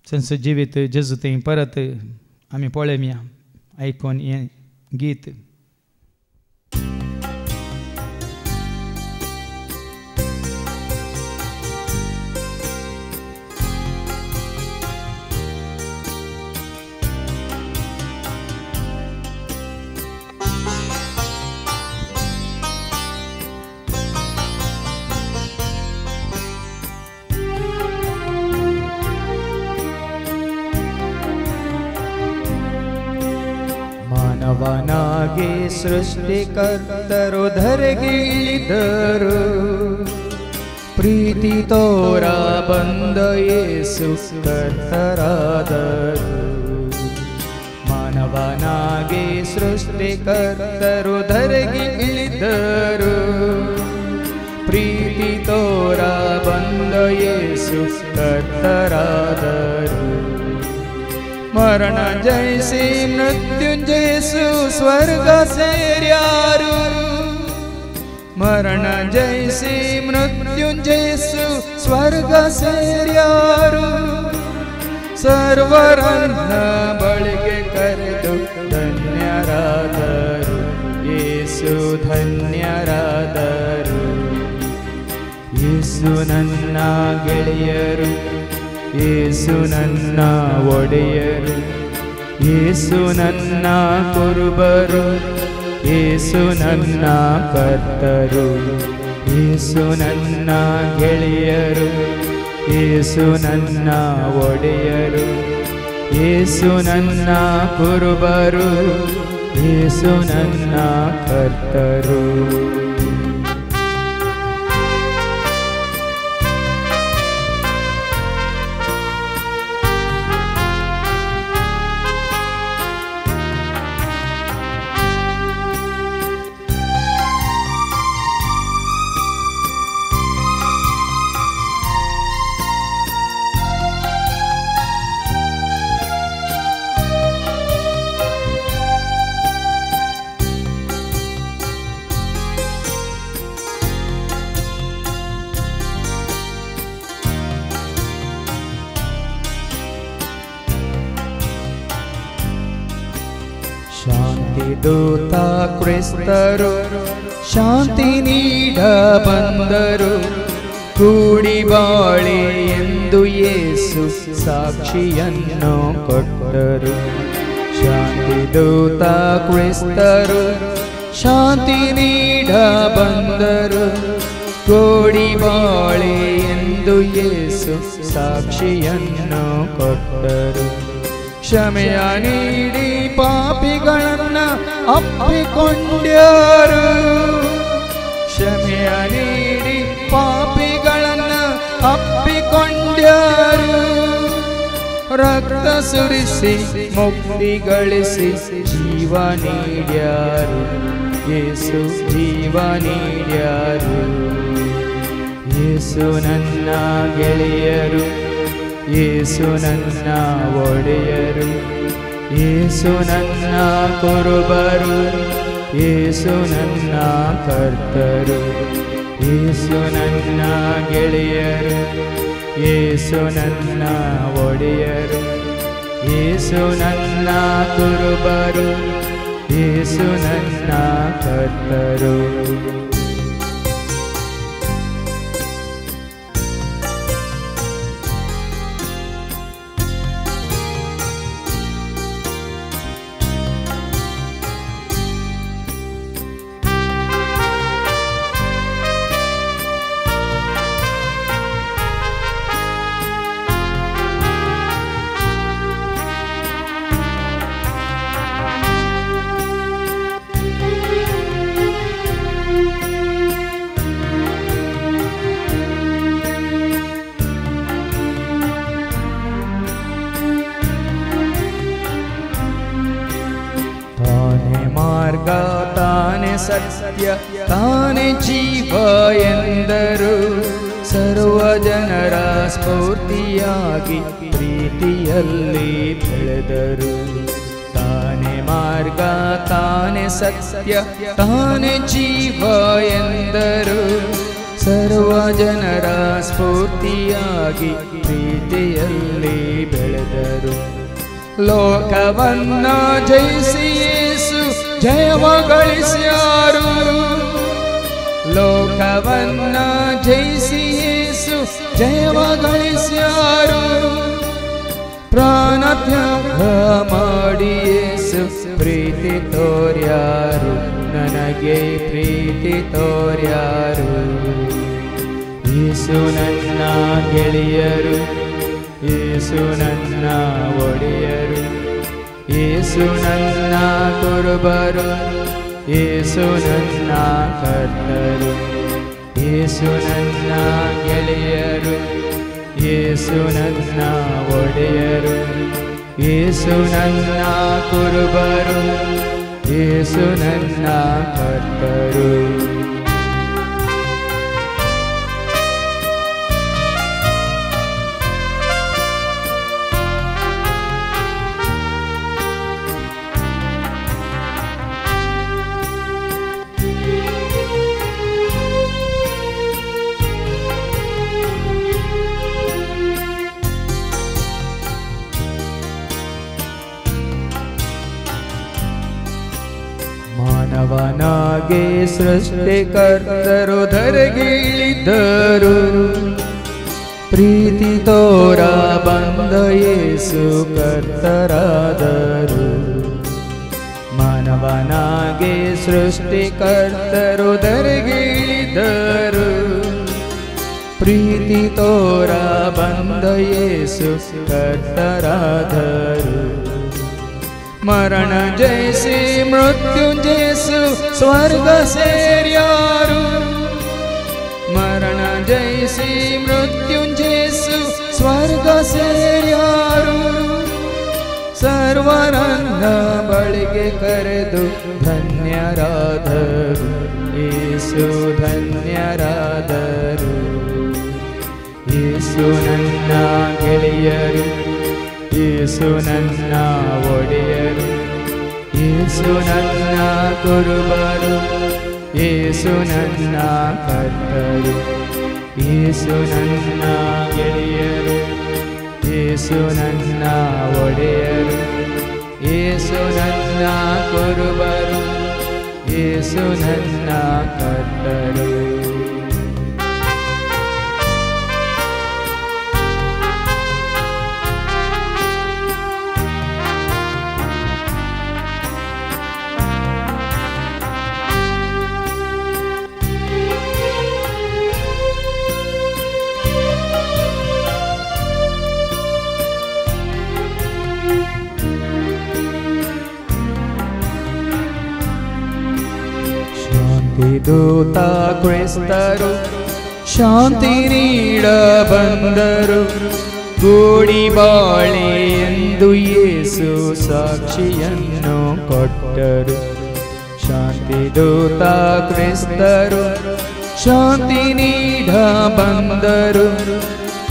तांचो जिवीत जेजू तें परत आमी पळोवया आयकून हें गीत. ಮಾನವನಾಗಿ ಸೃಷ್ಟಿಕರ್ತರು ಧರೆಗಿಳಿದರು ಪ್ರೀತಿ ತೋರ ಬಂದ ಯೇಸು ಕರ್ತರಾದರು. ಮಾನವನಾಗಿ ಸೃಷ್ಟಿಕರ್ತರು ಧರೆಗಿಳಿದರು ಪ್ರೀತಿ ತೋರ ಬಂದ ಯೇಸು ಕರ್ತರಾದರು. ಮರಣ ಜಯಿಸಿ ಮೃತ್ಯುಂಜಯಿಸು ಸ್ವರ್ಗ ಸೇರ್ಯಾರು ಮರಣ ಜಯಿಸಿ ಮೃತ್ಯುಂಜಯಿಸು ಸ್ವರ್ಗ ಸೇರ್ಯಾರು. ಸರ್ವರನ್ನ ಬಳಿಗೆ ಕರೆದು ಧನ್ಯರಾದರು ಯೇಸು ಧನ್ಯರಾದರು. ಯೇಸು ನನ್ನ ಗೆಳೆಯರು ಯೇಸು ನನ್ನ ಒಡೆಯರು ಯೇಸು ನನ್ನ ಕುರುಬರು ಯೇಸು ನನ್ನ ಕರ್ತರು. ಯೇಸು ನನ್ನ ಗೆಳೆಯರು ಯೇಸು ನನ್ನ ಒಡೆಯರು ಯೇಸು ನನ್ನ ಕುರುಬರು ಯೇಸು ನನ್ನ ಕರ್ತರು. ಶಾಂತಿ ದೂತ ಕ್ರಿಸ್ತರು ಶಾಂತಿ ನೀಡ ಬಂದರು ಕೂಡಿ ಬಾಳಿ ಎಂದು ಯೇಸು ಸಾಕ್ಷಿಯನ್ನು ಕೊಟ್ಟರು. ಶಾಂತಿ ದೂತ ಕ್ರಿಸ್ತರು ಶಾಂತಿ ನೀಡ ಬಂದರು ಕೂಡಿ ಬಾಳಿ ಎಂದು ಯೇಸು ಸಾಕ್ಷಿಯನ್ನು ಕೊಟ್ಟರು. ಕ್ಷಮೆಯ ನೀಡಿ ಪಾಪಿಗಳನ್ನ ಅಪ್ಪಿಕೊಂಡ್ಯಾರು ಕ್ಷಮೆಯ ನೀಡಿ ಪಾಪಿಗಳನ್ನ ಅಪ್ಪಿಕೊಂಡ್ಯಾರು. ರಕ್ತ ಸುರಿಸಿ ಮುಕ್ತಿ ಗಳಿಸಿ ಜೀವ ನೀಡ್ಯಾರು ಯೇಸು ಜೀವ ನೀಡ್ಯಾರು. ಯೇಸು ನನ್ನ ಗೆಳೆಯರು ಯೇಸು ನನ್ನ ಒಡೆಯರು ಯೇಸು ನನ್ನ ಕುರುಬರು ಯೇಸು ನನ್ನ ಕರ್ತರು. ಯೇಸು ನನ್ನ ಗೆಳೆಯರು ಯೇಸು ನನ್ನ ಒಡೆಯರು ಯೇಸು ನನ್ನ ಕುರುಬರು ಯೇಸು ನನ್ನ ಕರ್ತರು. ಮಾರ್ಗ ತಾನೇ ಸತ್ಯ ತಾನೇ ಜೀವ ಎಂದರು. ಸರ್ವ ಜನರ ಸ್ಫೂರ್ತಿಯಾಗಿ ಪ್ರೀತಿಯಲ್ಲಿ ಬೆಳೆದರು. ತಾನೇ ಮಾರ್ಗ ತಾನೇ ಸತ್ಯ ತಾನೇ ಜೀವ ಎಂದರು. ಸರ್ವ ಜನರ ಸ್ಫೂರ್ತಿಯಾಗಿ ಪ್ರೀತಿಯಲ್ಲಿ ಬೆಳೆದರು. ಲೋಕವನ್ನ ಜಯಿಸಿ ಯೇಸು ಜಯವ ಗಳಿಸ್ಯಾರು. ಲೋಕವನ್ನ ಜಯಿಸಿ ಯೇಸು ಜಯವ ಗಳಿಸ್ಯಾರು. ಪ್ರಾಣ ತ್ಯಾಗ ಮಾಡಿ ಯೇಸು ಪ್ರೀತಿ ತೋರ್ಯಾರು. ನನಗೆ ಪ್ರೀತಿ ತೋರ್ಯಾರು. ಯೇಸು ನನ್ನ ಗೆಳೆಯರು, ಯೇಸು ನನ್ನ ಒಡೆಯರು, ಯೇಸು ನನ್ನ ಕುರುಬರು, ಯೇಸು ನನ್ನ ಕರ್ತರು. ಯೇಸು ನನ್ನ ಗೆಳೆಯರು, ಯೇಸು ನನ್ನ ಒಡೆಯರು, ಯೇಸು ನನ್ನ ಕುರುಬರು, ಯೇಸು ನನ್ನ ಕರ್ತರು. ಮಾನವನಾಗೆ ಸೃಷ್ಟಿಕರ್ತರು ಧರೆಗಿಳಿದ್ದರು. ಪ್ರೀತಿ ತೋರ ಬಂದ ಯೇಸು ಕರ್ತರಾದರು. ಮಾನವನಾಗೆ ಸೃಷ್ಟಿಕರ್ತರು ಧರೆಗಿಳಿದ್ದರು. ಪ್ರೀತಿ ತೋರ ಬಂದ ಯೇಸು ಕರ್ತರಾದರು. ಮರಣ ಜಯಿಸಿ ಮೃತ್ಯು ಜಯಿಸು ಸ್ವರ್ಗ ಸೇರ್ಯಾರು. ಮರಣ ಜಯಿಸಿ ಮೃತ್ಯು ಜಯಿಸು ಸ್ವರ್ಗ ಸೇರ್ಯಾರು. ಸರ್ವರನ್ನ ಬಳಿಗೆ ಕರೆದು ಧನ್ಯರಾದರು. ಯೇಸು ಧನ್ಯರಾದರು. ಯೇಸು ನನ್ನ ಗೆಳೆಯರು, ಯೇಸು ನನ್ನ ಒಡೆಯರು, ಯೇಸು ನನ್ನ ಕುರುಬರು, ಯೇಸು ನನ್ನ ಕರ್ತರು. ಯೇಸು ನನ್ನ ಗೆಳೆಯರು, ಯೇಸು ನನ್ನ ಒಡೆಯರು, ಯೇಸು ನನ್ನ ಕುರುಬರು, ಯೇಸು ನನ್ನ ಕರ್ತರು. ದೂತ ಕ್ರಿಸ್ತರು ಶಾಂತಿ ನೀಡ ಬಂದರು. ಕೂಡಿ ಬಾಳೆ ಎಂದು ಯೇಸು ಸಾಕ್ಷಿಯನ್ನು ಕೊಟ್ಟರು. ಶಾಂತಿ ದೂತ ಕ್ರಿಸ್ತರು ಶಾಂತಿ ನೀಡ ಬಂದರು.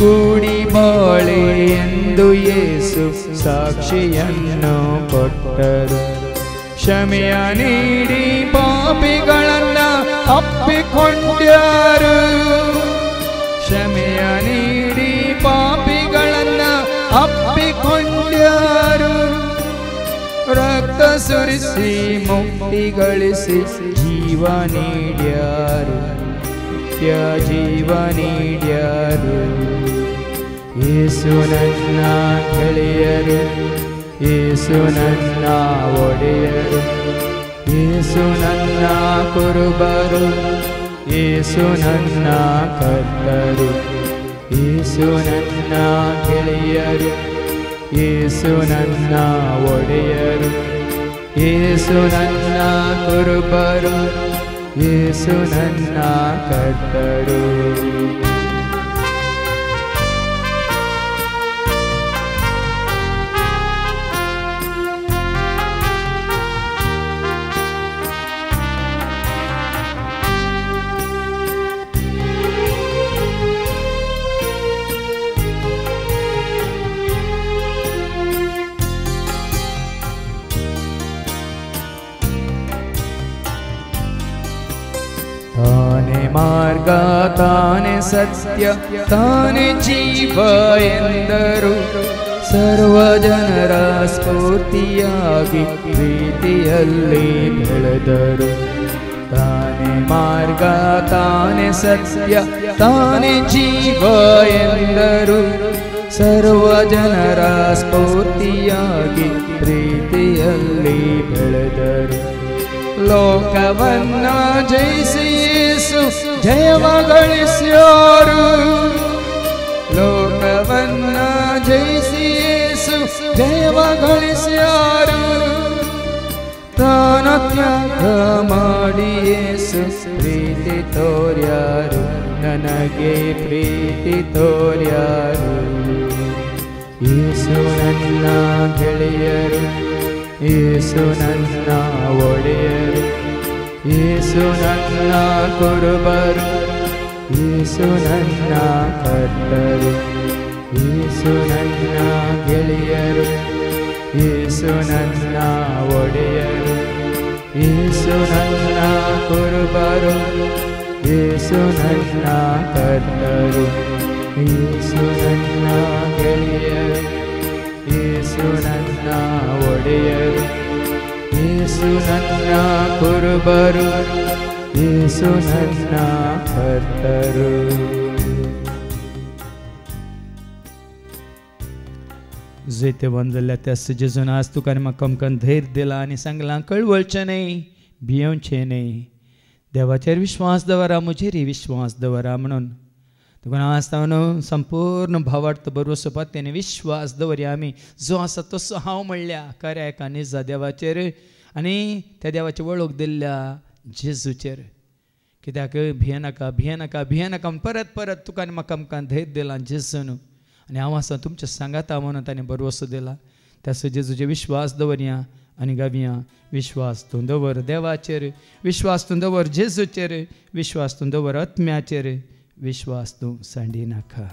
ಕೂಡಿ ಬಾಳೆ ಎಂದು ಯೇಸು ಸಾಕ್ಷಿಯನ್ನು ಕೊಟ್ಟರು. ಕ್ಷಮೆಯ ನೀಡಿ ಪಾಪಿಗಳನ್ನ ಅಪ್ಪಿಕೊಂಡ್ಯಾರು. ಕ್ಷಮೆಯ ನೀಡಿ ಪಾಪಿಗಳನ್ನ ಅಪ್ಪಿಕೊಂಡ್ಯಾರು. ರಕ್ತ ಸುರಿಸಿ ಮುಕ್ತಿ ಗಳಿಸಿ ಜೀವ ನೀಡ್ಯಾರು. ನಿತ್ಯ ಜೀವ ನೀಡ್ಯಾರು. ಯೇಸು ನನ್ನ ಗೆಳೆಯರು, ಯೇಸು ನನ್ನ ಒಡೆಯರು, ಯೇಸು ನನ್ನ ಕುರುಬರು, ಯೇಸು ನನ್ನ ಕರ್ತರು. ಯೇಸು ನನ್ನ ಗೆಳೆಯರು, ಯೇಸು ನನ್ನ ಒಡೆಯರು, ಯೇಸು ನನ್ನ ಕುರುಬರು, ಯೇಸು ನನ್ನ ಕರ್ತರು. ಮಾರ್ಗ ತಾನೆ ಸತ್ಯ ತಾನೆ ಜೀವ ಎಂದರು ಸರ್ವ ಜನರ ಸ್ಫೂರ್ತಿಯಾಗಿ ಪ್ರೀತಿಯಲ್ಲಿ ಬೆಳೆದರು ತಾನೆ ಮಾರ್ಗ ತಾನೆ ಸತ್ಯ ತಾನೆ ಜೀವ ಎಂದರು ಸರ್ವ ಜನರ ಸ್ಫೂರ್ತಿಯಾಗಿ ಪ್ರೀತಿಯಲ್ಲಿ ಬೆಳೆದರು ಲೋಕವನ್ನ ಜಯಿಸಿ ಯೇಸು ಜಯವ ಗಳಿಸ್ಯಾರು ಲೋಕವನ್ನ ಜಯಿಸಿ ಯೇಸು ಜಯವ ಗಳಿಸ್ಯಾರು ತಾನ ತ್ಯಾಗ ಮಾಡಿ ಯೇಸು ಪ್ರೀತಿ ತೋರ್ಯಾರು ನನಗೆ ಪ್ರೀತಿ ತೋರ್ಯಾರು ಯೇಸು ನನ್ನ ಗೆಳೆಯರು ಯೇಸು ನನ್ನ ಒಡೆಯರು ಯೇಸು ನನ್ನ ಕುರುಬರು ಯೇಸು ನನ್ನ ಕರ್ತರು ಯೇಸು ನನ್ನ ಗೆಳೆಯರು ಯೇಸು ನನ್ನ ಒಡೆಯರು ಯೇಸು ನನ್ನ ಕುರುಬರು ಯೇಸು ನನ್ನ ಕರ್ತರು ಯೇಸು ನನ್ನ ಗೆಳೆಯರು ಯೇಸು ನನ್ನ ಒಡೆಯರು ಯೇಸು ನನ್ನ ಕುರುಬರು ಯೇಸು ನನ್ನ ಕರ್ತರು. जे ते वंदल्या त्या जेजून आज तुका म्हाका आमकां धैर्य दिला आनी सांगलां कळवळचें न्ही भियेवचें न्ही देवाचेर विश्वास दवरा म्हजेरय विश्वास दवरा म्हणून तुका आज न्हू संपूर्ण भावार्थ बरोवचो पत्त्यानी विश्वास दवरया आमी जो आसा तसो हांव म्हणल्या खऱ्याक आनी जा देवाचेर आनी त्या देवाची वळख दिल्ल्या जेजूचेर कित्याक भियेनाका भियेनाका भियेनाका परत परत तुका आनी म्हाका आमकां धैर्य दिलां जेजून आनी हांव आसा तुमच्या सांगाता म्हणून ताणें बरोवसो दिला त्या जेजूचेर विश्वास दवरया आनी गावया विश्वास तूं दवर देवाचेर विश्वास तूं दवर जेजूचेर विश्वास तूं दवर आत्म्याचेर विश्वास तूं सांडी नाका.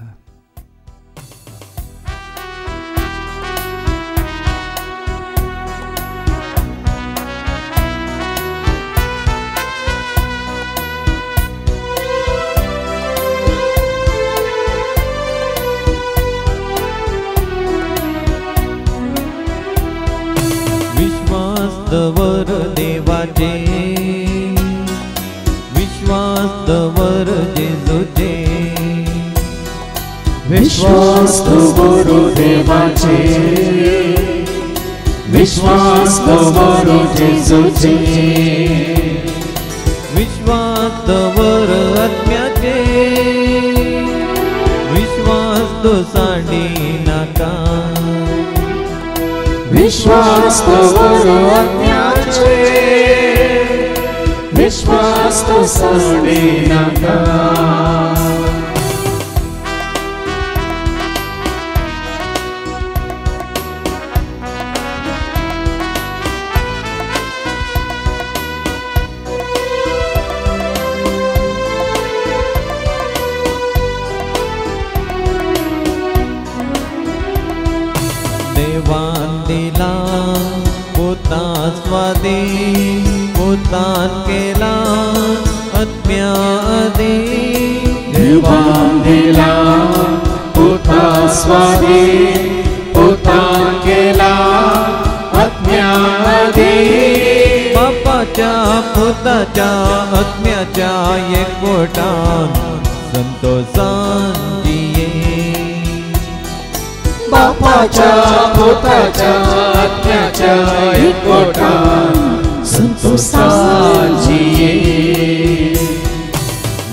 दवर देवाचे विश्वास दवर जेजूचे विश्वास दवर देवाचे विश्वास दवर जेजूचे विश्वास दवर आत्म्याचे विश्वास तो सांडी नाका विश्वास दवर आत्म्याचे विश्वास तो सांडी नाका. देवान दिला पोता स्वादी पोतान केला आत्म्या आदी देवान दिला पोता स्वादी पोतान केला आत्म्या आदी बापाच्या पोताच्या आत्म्याच्या एकवटान संतोषान जिये बापाच्या पोताच्या आत्म्याच्या एकवटान संतोषान जिये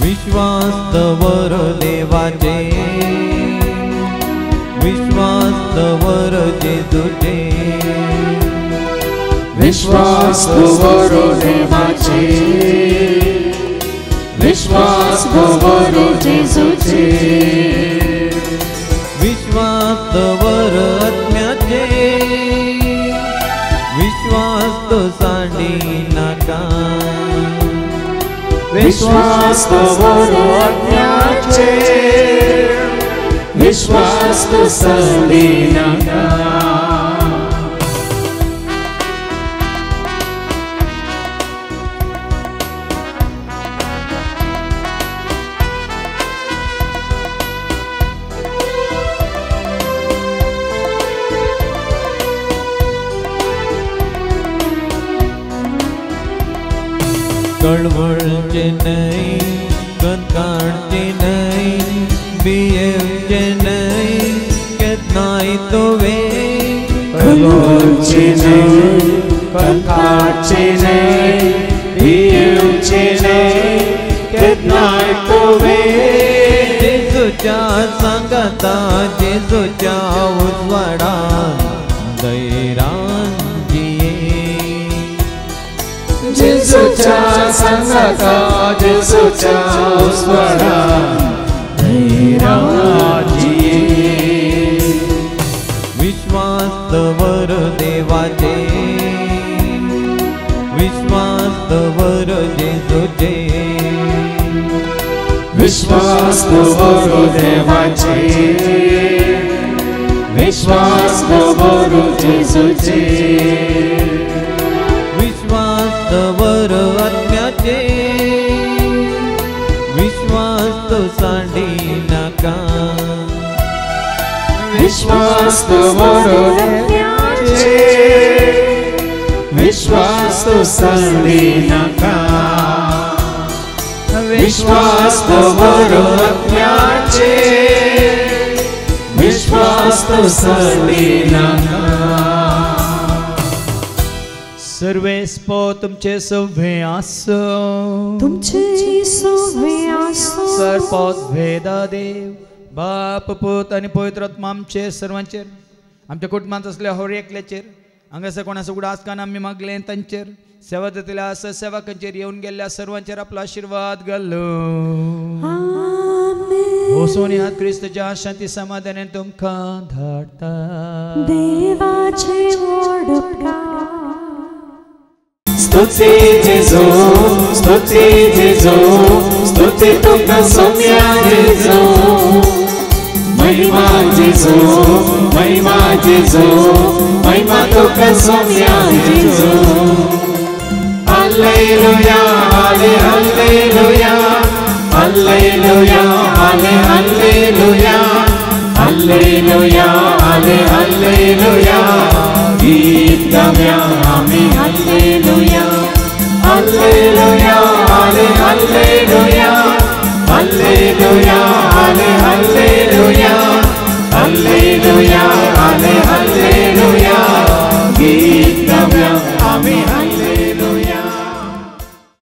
विश्वास दवर देवाचे विश्वास दवर जेजूचे विश्वास दवर देवाचे विश्वास दवर जेजूचे विश्वास दवर आत्म्याचे विश्वास तो सांडी नाका विश्वास दवर आत्म्याचे विश्वास तो सांडी नाका. कळवळचे नाही, कणकाळचे नाही, बियेवचे नाही, केतनाय तोवे. कळवळचे नाही, कणकाळचे नाही, बियेवचे नाही, केतनाय तोवे. जेजूच्या संगता, जेजूच्या उजवाडात धैर्यान जिये. जेजूच्या संगता, जेजूच्या उजवाडात धैर्यान जिये. विश्वास दवर देवाचे, विश्वास दवर जेजूचे. विश्वास दवरो देवाचे, विश्वास दवरो जेजूचे. विश्वास दवर आत्म्याचे, विश्वास तो सांडी नाका. विश्वास दवरो देवाचे, विश्वास तो सांडी नाका. विश्वास दवरो आत्म्याचे, विश्वास तो सांडी नाका. सर्वेस्पो तुमचे सव्हे आसो, तुमचे सव्हे आसो. सर्पोत भेदा देव बाप पूत आणि पवित्र आत्मा आमचे सर्वांचेर, आमच्या कुटुंबात असल्या हर एकल्याचेर, हांगासर कोणाचो उगडास कान आमी मागले तांचेर, सेवा दितल्या आसा सेवकांचेर येवन गेल्ल्या सर्वांचेर आपलो आशीर्वाद घालो. आमेन. हो सोन्यात क्रिस्तच्या शांती समाधानान तुमकां धाडटा. देवाचे व्हड उपकार. स्तुती जेजू, स्तुती जेजू, स्तुती तुका सौम्या जेजू. महिमा जेजू, महिमा जेजू, महिमा तुका सौम्या जेजू. हालेलुया, हाले हालेलुया, हालेलुया, हाले हालेलुया, हालेलुया, हाले हालेलुया. गीत गाऊया आम्ही हालेलुया, हालेलुया, हाले हालेलुया,